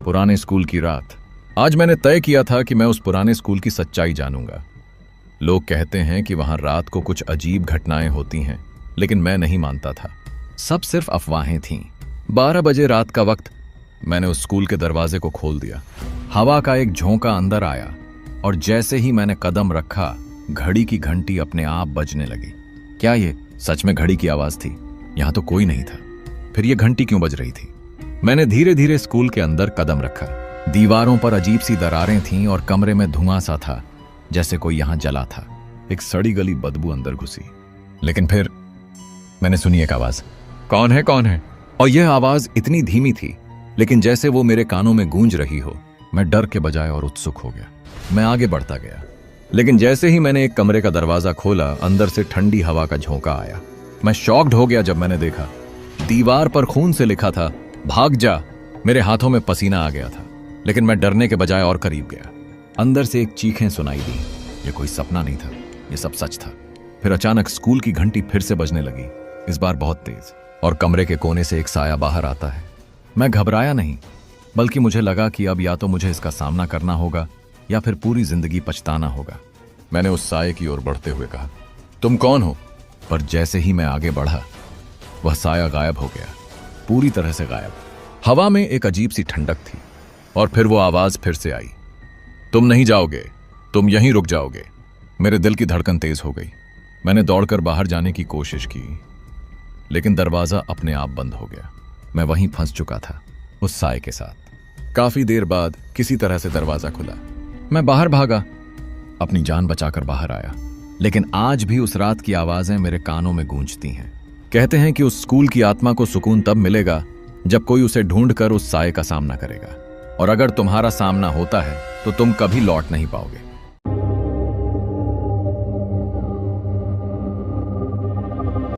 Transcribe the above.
पुराने स्कूल की रात। आज मैंने तय किया था कि मैं उस पुराने स्कूल की सच्चाई जानूंगा। लोग कहते हैं कि वहां रात को कुछ अजीब घटनाएं होती हैं, लेकिन मैं नहीं मानता था। सब सिर्फ अफवाहें थीं। 12 बजे रात का वक्त। मैंने उस स्कूल के दरवाजे को खोल दिया। हवा का एक झोंका अंदर आया और जैसे ही मैंने कदम रखा, घड़ी की घंटी अपने आप बजने लगी। क्या ये सच में घड़ी की आवाज थी? यहां तो कोई नहीं था, फिर ये घंटी क्यों बज रही थी? मैंने धीरे धीरे स्कूल के अंदर कदम रखा। दीवारों पर अजीब सी दरारें थीं और कमरे में धुआं सा था, जैसे कोई यहां जला था। एक सड़ी गली बदबू अंदर घुसी। लेकिन फिर मैंने सुनी एक आवाज, कौन है कौन है? और यह आवाज इतनी धीमी थी, लेकिन जैसे वो मेरे कानों में गूंज रही हो। मैं डर के बजाय और उत्सुक हो गया। मैं आगे बढ़ता गया, लेकिन जैसे ही मैंने एक कमरे का दरवाजा खोला, अंदर से ठंडी हवा का झोंका आया। मैं शॉक्ड हो गया जब मैंने देखा दीवार पर खून से लिखा था, भाग जा। मेरे हाथों में पसीना आ गया था, लेकिन मैं डरने के बजाय और करीब गया। अंदर से एक चीखें सुनाई दी। ये कोई सपना नहीं था, ये सब सच था। फिर अचानक स्कूल की घंटी फिर से बजने लगी, इस बार बहुत तेज, और कमरे के कोने से एक साया बाहर आता है। मैं घबराया नहीं, बल्कि मुझे लगा कि अब या तो मुझे इसका सामना करना होगा या फिर पूरी जिंदगी पछताना होगा। मैंने उस साये की ओर बढ़ते हुए कहा, तुम कौन हो? पर जैसे ही मैं आगे बढ़ा, वह साया गायब हो गया, पूरी तरह से गायब। हवा में एक अजीब सी ठंडक थी, और फिर वो आवाज फिर से आई, तुम नहीं जाओगे, तुम यहीं रुक जाओगे। मेरे दिल की धड़कन तेज हो गई। मैंने दौड़कर बाहर जाने की कोशिश की, लेकिन दरवाजा अपने आप बंद हो गया। मैं वहीं फंस चुका था, उस साये के साथ। काफी देर बाद किसी तरह से दरवाजा खुला। मैं बाहर भागा, अपनी जान बचाकर बाहर आया, लेकिन आज भी उस रात की आवाजें मेरे कानों में गूंजती हैं। कहते हैं कि उस स्कूल की आत्मा को सुकून तब मिलेगा जब कोई उसे ढूंढकर उस साये का सामना करेगा, और अगर तुम्हारा सामना होता है तो तुम कभी लौट नहीं पाओगे।